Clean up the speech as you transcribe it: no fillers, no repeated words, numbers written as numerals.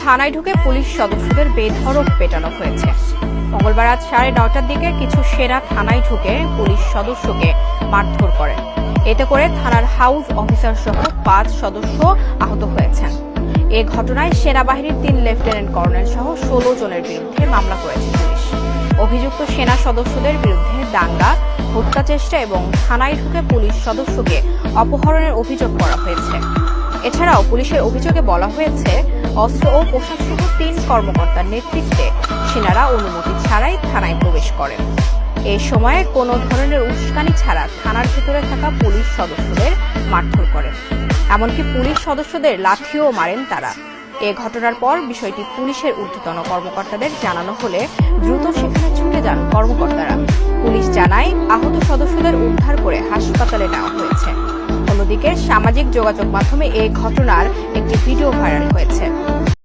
থানায় ঢুকে পুলিশ সদস্যদের বেধড়ক পেটানো হয়েছে। মঙ্গলবার রাত 9:30টার দিকে কিছু সেনা থানায় ঢুকে পুলিশ সদস্যকে মারধর করেন। এতে করে থানার হাউস অফিসার সহ 5 সদস্য আহত হয়েছেন। এ ঘটনায় সেনাবাহিনীর 3 লেফটেন্যান্ট কর্নেল সহ 16 জনের বিরুদ্ধে মামলা করেছে পুলিশ। অভিযুক্ত সেনা সদস্যদের বিরুদ্ধে দাঙ্গা, হত্যা চেষ্টা এবং থানায় ঢুকে পুলিশ সদস্যকে অপহরণের অভিযোগ করা হয়েছে। এছাড়াও পুলিশের অভিযোগে বলা হয়েছে, অস্ত্র ও পোশাক সহ 3 কর্মকর্তার নেতৃত্বে সেনারা অনুমতি ছাড়াই থানায় প্রবেশ করেন। এই সময়ে কোনো ধরনের উস্কানি ছাড়া থানার ভেতরে থাকা পুলিশ সদস্যদের মারধর করেন। এমনকি পুলিশ সদস্যদের লাঠিও মারেন তারা। এ ঘটনার পর বিষয়টি পুলিশের ঊর্ধ্বতন কর্মকর্তাদের জানানো হলে দ্রুত সেখানে ছুটে যান কর্মকর্তারা। পুলিশ জানায়, আহত সদস্যদের উদ্ধার করে হাসপাতালে নেওয়া হয়েছে। অন্যদিকে সামাজিক যোগাযোগ মাধ্যমে এ ঘটনার একটি ভিডিও ভাইরাল হয়েছে।